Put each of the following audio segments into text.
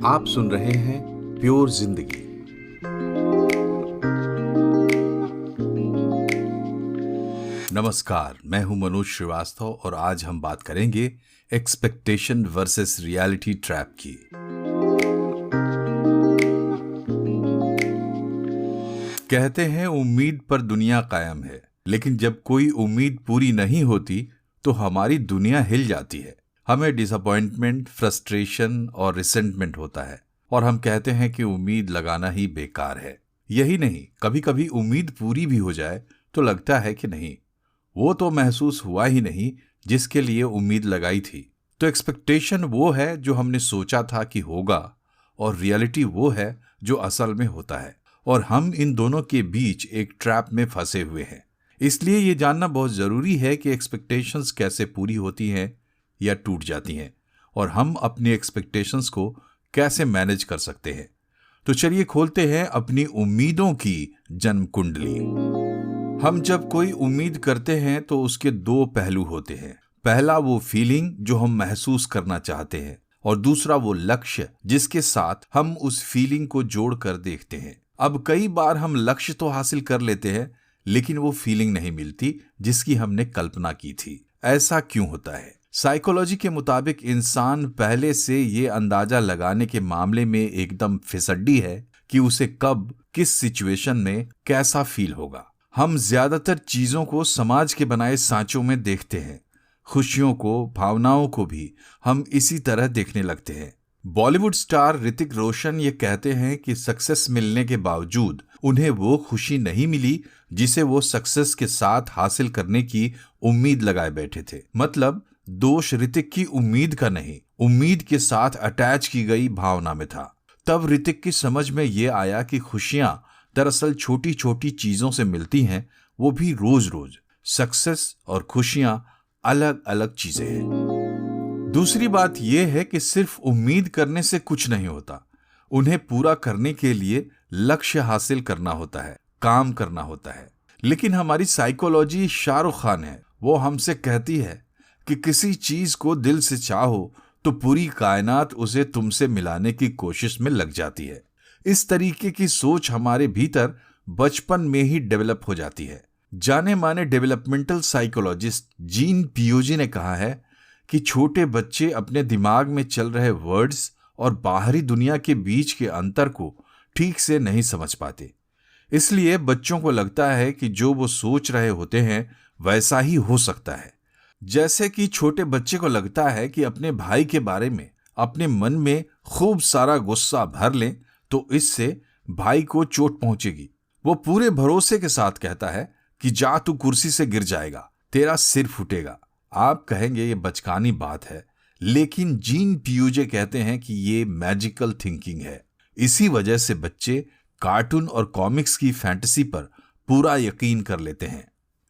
आप सुन रहे हैं प्योर जिंदगी। नमस्कार, मैं हूं मनोज श्रीवास्तव और आज हम बात करेंगे एक्सपेक्टेशन वर्सेस रियलिटी ट्रैप की। कहते हैं उम्मीद पर दुनिया कायम है, लेकिन जब कोई उम्मीद पूरी नहीं होती तो हमारी दुनिया हिल जाती है। हमें डिसअपॉइंटमेंट, फ्रस्ट्रेशन और रिसेंटमेंट होता है और हम कहते हैं कि उम्मीद लगाना ही बेकार है। यही नहीं, कभी कभी उम्मीद पूरी भी हो जाए तो लगता है कि नहीं, वो तो महसूस हुआ ही नहीं जिसके लिए उम्मीद लगाई थी। तो एक्सपेक्टेशन वो है जो हमने सोचा था कि होगा और रियलिटी वो है जो असल में होता है, और हम इन दोनों के बीच एक ट्रैप में फंसे हुए हैं। इसलिए ये जानना बहुत जरूरी है कि एक्सपेक्टेशंस कैसे पूरी होती हैं या टूट जाती हैं और हम अपनी एक्सपेक्टेशंस को कैसे मैनेज कर सकते हैं। तो चलिए खोलते हैं अपनी उम्मीदों की जन्म कुंडली। हम जब कोई उम्मीद करते हैं तो उसके दो पहलू होते हैं। पहला वो फीलिंग जो हम महसूस करना चाहते हैं और दूसरा वो लक्ष्य जिसके साथ हम उस फीलिंग को जोड़कर देखते हैं। अब कई बार हम लक्ष्य तो हासिल कर लेते हैं लेकिन वो फीलिंग नहीं मिलती जिसकी हमने कल्पना की थी। ऐसा क्यों होता है? साइकोलॉजी के मुताबिक इंसान पहले से ये अंदाजा लगाने के मामले में एकदम फिसड्डी है कि उसे कब, किस सिचुएशन में कैसा फील होगा। हम ज्यादातर चीजों को समाज के बनाए सांचों में देखते हैं। खुशियों को, भावनाओं को भी हम इसी तरह देखने लगते हैं। बॉलीवुड स्टार ऋतिक रोशन ये कहते हैं कि सक्सेस मिलने के बावजूद उन्हें वो खुशी नहीं मिली जिसे वो सक्सेस के साथ हासिल करने की उम्मीद लगाए बैठे थे। मतलब दोष ऋतिक की उम्मीद का नहीं, उम्मीद के साथ अटैच की गई भावना में था। तब ऋतिक की समझ में ये आया कि खुशियां दरअसल छोटी छोटी चीजों से मिलती हैं, वो भी रोज रोज। सक्सेस और खुशियां अलग अलग चीजें हैं। दूसरी बात यह है कि सिर्फ उम्मीद करने से कुछ नहीं होता। उन्हें पूरा करने के लिए लक्ष्य हासिल करना होता है, काम करना होता है। लेकिन हमारी साइकोलॉजी शाहरुख खान है। वो हमसे कहती है कि किसी चीज को दिल से चाहो तो पूरी कायनात उसे तुमसे मिलाने की कोशिश में लग जाती है। इस तरीके की सोच हमारे भीतर बचपन में ही डेवलप हो जाती है। जाने माने डेवलपमेंटल साइकोलॉजिस्ट जीन पियोजी ने कहा है कि छोटे बच्चे अपने दिमाग में चल रहे वर्ड्स और बाहरी दुनिया के बीच के अंतर को ठीक से नहीं समझ पाते। इसलिए बच्चों को लगता है कि जो वो सोच रहे होते हैं वैसा ही हो सकता है। जैसे कि छोटे बच्चे को लगता है कि अपने भाई के बारे में अपने मन में खूब सारा गुस्सा भर लें तो इससे भाई को चोट पहुंचेगी। वो पूरे भरोसे के साथ कहता है कि जा तू कुर्सी से गिर जाएगा, तेरा सिर फूटेगा। आप कहेंगे ये बचकानी बात है, लेकिन जीन पियूजे कहते हैं कि ये मैजिकल थिंकिंग है। इसी वजह से बच्चे कार्टून और कॉमिक्स की फैंटेसी पर पूरा यकीन कर लेते हैं।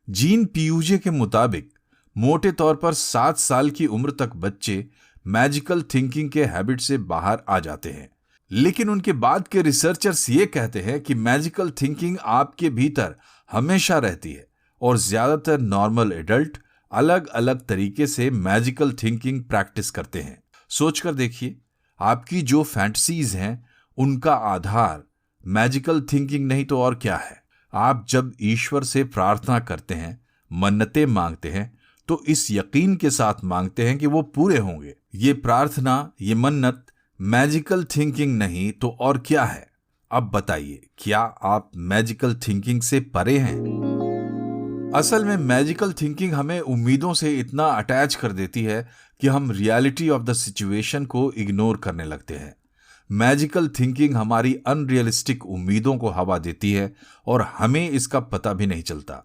जीन पियूजे के मुताबिक मोटे तौर पर 7 साल की उम्र तक बच्चे मैजिकल थिंकिंग के हैबिट से बाहर आ जाते हैं। लेकिन उनके बाद के रिसर्चर्स ये कहते हैं कि मैजिकल थिंकिंग आपके भीतर हमेशा रहती है और ज्यादातर नॉर्मल एडल्ट अलग अलग तरीके से मैजिकल थिंकिंग प्रैक्टिस करते हैं। सोचकर देखिए, आपकी जो फैंटेसीज हैं उनका आधार मैजिकल थिंकिंग नहीं तो और क्या है। आप जब ईश्वर से प्रार्थना करते हैं, मन्नतें मांगते हैं, तो इस यकीन के साथ मांगते हैं कि वो पूरे होंगे। ये प्रार्थना, ये मन्नत मैजिकल थिंकिंग नहीं तो और क्या है? अब बताइए, क्या आप मैजिकल थिंकिंग से परे हैं? असल में मैजिकल थिंकिंग हमें उम्मीदों से इतना अटैच कर देती है कि हम रियलिटी ऑफ द सिचुएशन को इग्नोर करने लगते हैं। मैजिकल थिंकिंग हमारी अनरियलिस्टिक उम्मीदों को हवा देती है और हमें इसका पता भी नहीं चलता।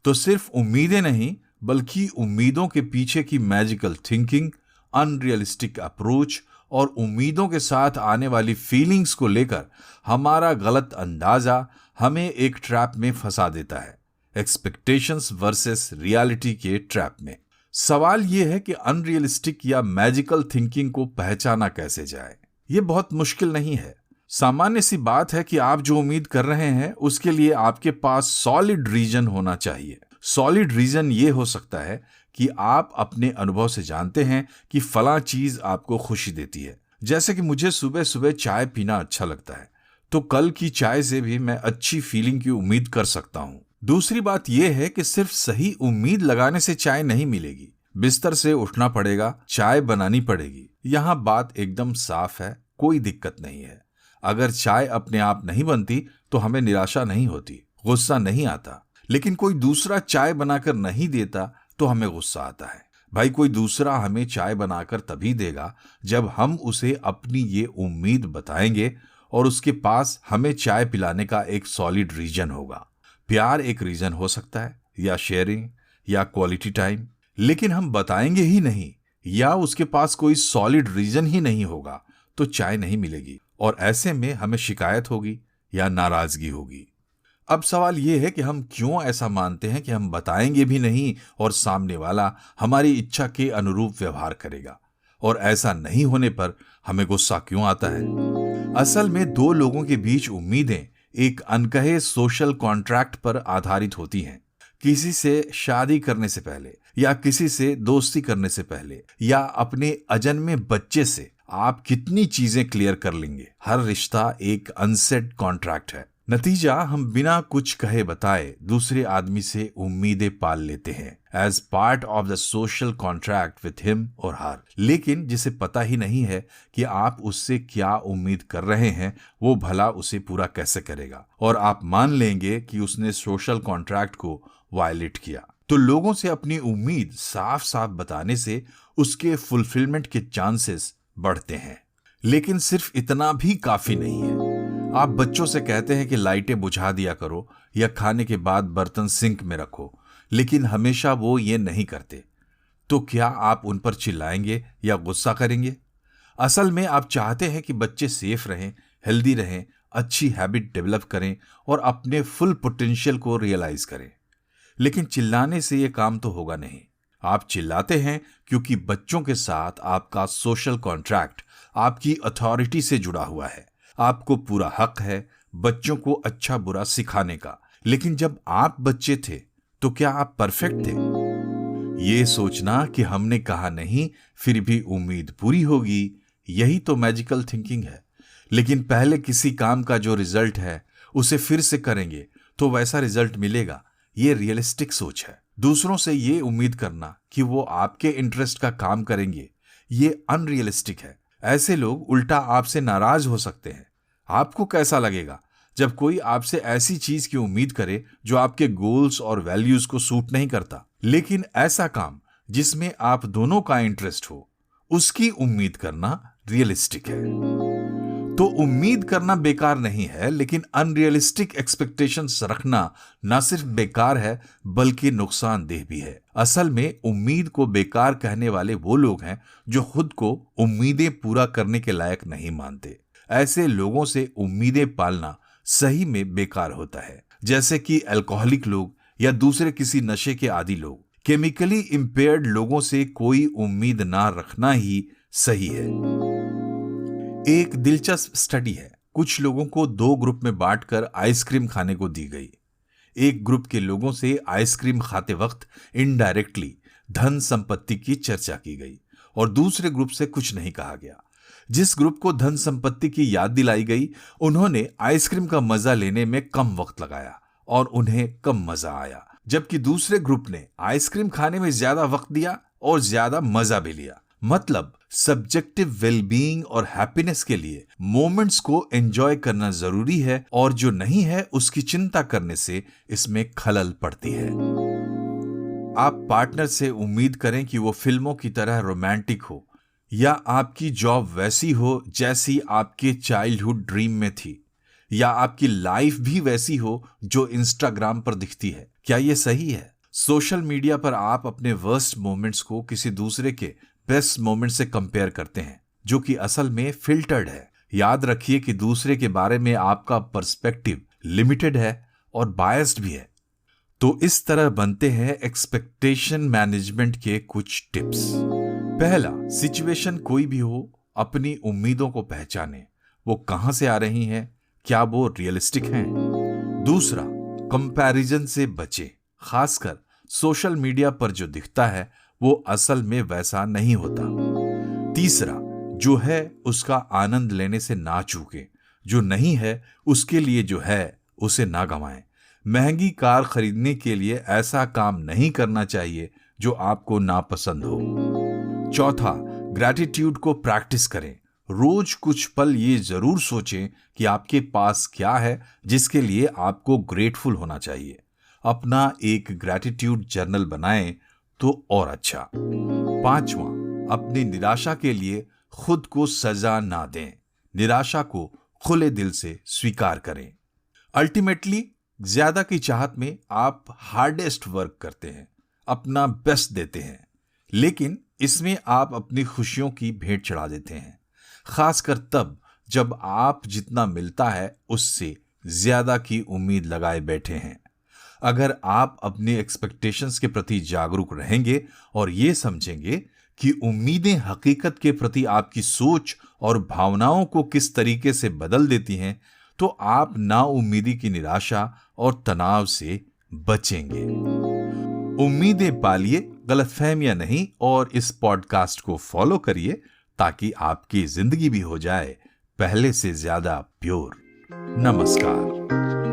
तो सिर्फ उम्मीदें नहीं बल्कि उम्मीदों के पीछे की मैजिकल थिंकिंग, अनरियलिस्टिक अप्रोच और उम्मीदों के साथ आने वाली फीलिंग्स को लेकर हमारा गलत अंदाजा हमें एक ट्रैप में फंसा देता है, एक्सपेक्टेशंस वर्सेस रियलिटी के ट्रैप में। सवाल यह है कि अनरियलिस्टिक या मैजिकल थिंकिंग को पहचाना कैसे जाए। यह बहुत मुश्किल नहीं है। सामान्य सी बात है कि आप जो उम्मीद कर रहे हैं उसके लिए आपके पास सॉलिड रीजन होना चाहिए। सॉलिड रीजन ये हो सकता है कि आप अपने अनुभव से जानते हैं कि फला चीज आपको खुशी देती है, जैसे कि मुझे सुबह सुबह चाय पीना अच्छा लगता है, तो कल की चाय से भी मैं अच्छी फीलिंग की उम्मीद कर सकता हूँ। दूसरी बात यह है कि सिर्फ सही उम्मीद लगाने से चाय नहीं मिलेगी। बिस्तर से उठना पड़ेगा, चाय बनानी पड़ेगी। यहाँ बात एकदम साफ है, कोई दिक्कत नहीं है। अगर चाय अपने आप नहीं बनती तो हमें निराशा नहीं होती, गुस्सा नहीं आता। लेकिन कोई दूसरा चाय बनाकर नहीं देता तो हमें गुस्सा आता है। भाई, कोई दूसरा हमें चाय बनाकर तभी देगा जब हम उसे अपनी ये उम्मीद बताएंगे और उसके पास हमें चाय पिलाने का एक सॉलिड रीजन होगा। प्यार एक रीजन हो सकता है, या शेयरिंग, या क्वालिटी टाइम। लेकिन हम बताएंगे ही नहीं या उसके पास कोई सॉलिड रीजन ही नहीं होगा तो चाय नहीं मिलेगी, और ऐसे में हमें शिकायत होगी या नाराजगी होगी। अब सवाल यह है कि हम क्यों ऐसा मानते हैं कि हम बताएंगे भी नहीं और सामने वाला हमारी इच्छा के अनुरूप व्यवहार करेगा, और ऐसा नहीं होने पर हमें गुस्सा क्यों आता है। असल में दो लोगों के बीच उम्मीदें एक अनकहे सोशल कॉन्ट्रैक्ट पर आधारित होती हैं। किसी से शादी करने से पहले, या किसी से दोस्ती करने से पहले, या अपने अजन्मे बच्चे से आप कितनी चीजें क्लियर कर लेंगे। हर रिश्ता एक अनसेड कॉन्ट्रैक्ट है। नतीजा, हम बिना कुछ कहे बताए दूसरे आदमी से उम्मीदें पाल लेते हैं as part of the social contract with him और हर। लेकिन जिसे पता ही नहीं है कि आप उससे क्या उम्मीद कर रहे हैं, वो भला उसे पूरा कैसे करेगा, और आप मान लेंगे कि उसने सोशल कॉन्ट्रैक्ट को वायलेट किया। तो लोगों से अपनी उम्मीद साफ साफ बताने से उसके फुलफिलमेंट के चांसेस बढ़ते हैं। लेकिन सिर्फ इतना भी काफी नहीं है। आप बच्चों से कहते हैं कि लाइटें बुझा दिया करो या खाने के बाद बर्तन सिंक में रखो, लेकिन हमेशा वो ये नहीं करते। तो क्या आप उन पर चिल्लाएंगे या गुस्सा करेंगे? असल में आप चाहते हैं कि बच्चे सेफ रहें, हेल्दी रहें, अच्छी हैबिट डेवलप करें और अपने फुल पोटेंशियल को रियलाइज करें। लेकिन चिल्लाने से ये काम तो होगा नहीं। आप चिल्लाते हैं क्योंकि बच्चों के साथ आपका सोशल कॉन्ट्रैक्ट आपकी अथॉरिटी से जुड़ा हुआ है। आपको पूरा हक है बच्चों को अच्छा बुरा सिखाने का। लेकिन जब आप बच्चे थे तो क्या आप परफेक्ट थे? ये सोचना कि हमने कहा नहीं फिर भी उम्मीद पूरी होगी, यही तो मैजिकल थिंकिंग है। लेकिन पहले किसी काम का जो रिजल्ट है उसे फिर से करेंगे तो वैसा रिजल्ट मिलेगा, ये रियलिस्टिक सोच है। दूसरों से ये उम्मीद करना कि वो आपके इंटरेस्ट का काम करेंगे, ये अनरियलिस्टिक है। ऐसे लोग उल्टा आपसे नाराज हो सकते हैं। आपको कैसा लगेगा जब कोई आपसे ऐसी चीज की उम्मीद करे जो आपके गोल्स और वैल्यूज को सूट नहीं करता? लेकिन ऐसा काम जिसमें आप दोनों का इंटरेस्ट हो, उसकी उम्मीद करना रियलिस्टिक है। तो उम्मीद करना बेकार नहीं है, लेकिन अनरियलिस्टिक एक्सपेक्टेशंस रखना ना सिर्फ बेकार है बल्कि नुकसानदेह भी है। असल में उम्मीद को बेकार कहने वाले वो लोग हैं जो खुद को उम्मीदें पूरा करने के लायक नहीं मानते। ऐसे लोगों से उम्मीदें पालना सही में बेकार होता है। जैसे कि अल्कोहलिक लोग या दूसरे किसी नशे के आदी लोग। केमिकली इंपेयर्ड लोगों से कोई उम्मीद ना रखना ही सही है। एक दिलचस्प स्टडी है। कुछ लोगों को दो ग्रुप में बांटकर आइसक्रीम खाने को दी गई। एक ग्रुप के लोगों से आइसक्रीम खाते वक्त इनडायरेक्टली धन संपत्ति की चर्चा की गई और दूसरे ग्रुप से कुछ नहीं कहा गया। जिस ग्रुप को धन संपत्ति की याद दिलाई गई, उन्होंने आइसक्रीम का मजा लेने में कम वक्त लगाया और उन्हें कम मजा आया, जबकि दूसरे ग्रुप ने आइसक्रीम खाने में ज्यादा वक्त दिया और ज्यादा मजा भी लिया। मतलब सब्जेक्टिव वेलबीइंग और हैप्पीनेस के लिए मोमेंट्स को एंजॉय करना जरूरी है, और जो नहीं है उसकी चिंता करने से इसमें खलल पड़ती है। आप पार्टनर से उम्मीद करें कि वो फिल्मों की तरह रोमांटिक हो, या आपकी जॉब वैसी हो जैसी आपके चाइल्डहुड ड्रीम में थी, या आपकी लाइफ भी वैसी हो जो इंस्टाग्राम पर दिखती है। क्या ये सही है? सोशल मीडिया पर आप अपने वर्स्ट मोमेंट्स को किसी दूसरे के बेस्ट मोमेंट से कंपेयर करते हैं, जो कि असल में फिल्टर्ड है। याद रखिए कि दूसरे के बारे में आपका पर्सपेक्टिव लिमिटेड है और बायस्ड भी है। तो इस तरह बनते हैं एक्सपेक्टेशन मैनेजमेंट के कुछ टिप्स। पहला, सिचुएशन कोई भी हो, अपनी उम्मीदों को पहचानें। वो कहां से आ रही हैं, क्या वो रियलिस्टिक हैं? दूसरा, कंपैरिजन से बचें। खासकर सोशल मीडिया पर जो दिखता है वो असल में वैसा नहीं होता। तीसरा, जो है उसका आनंद लेने से ना चूकें, जो नहीं है उसके लिए जो है उसे ना गंवाएं। महंगी कार खरीदने के लिए ऐसा काम नहीं करना चाहिए जो आपको नापसंद हो। चौथा, ग्रैटिट्यूड को प्रैक्टिस करें। रोज कुछ पल ये जरूर सोचें कि आपके पास क्या है जिसके लिए आपको ग्रेटफुल होना चाहिए। अपना एक ग्रैटिट्यूड जर्नल बनाएं तो और अच्छा। पांचवा, अपनी निराशा के लिए खुद को सजा ना दें। निराशा को खुले दिल से स्वीकार करें। अल्टीमेटली ज्यादा की चाहत में आप हार्डेस्ट वर्क करते हैं, अपना बेस्ट देते हैं, लेकिन इसमें आप अपनी खुशियों की भेंट चढ़ा देते हैं, खासकर तब जब आप जितना मिलता है उससे ज्यादा की उम्मीद लगाए बैठे हैं। अगर आप अपनी एक्सपेक्टेशंस के प्रति जागरूक रहेंगे और ये समझेंगे कि उम्मीदें हकीकत के प्रति आपकी सोच और भावनाओं को किस तरीके से बदल देती हैं, तो आप नाउम्मीदी की निराशा और तनाव से बचेंगे। उम्मीदें पालिए, गलतफहमियां नहीं, और इस पॉडकास्ट को फॉलो करिए ताकि आपकी जिंदगी भी हो जाए पहले से ज्यादा प्योर। नमस्कार।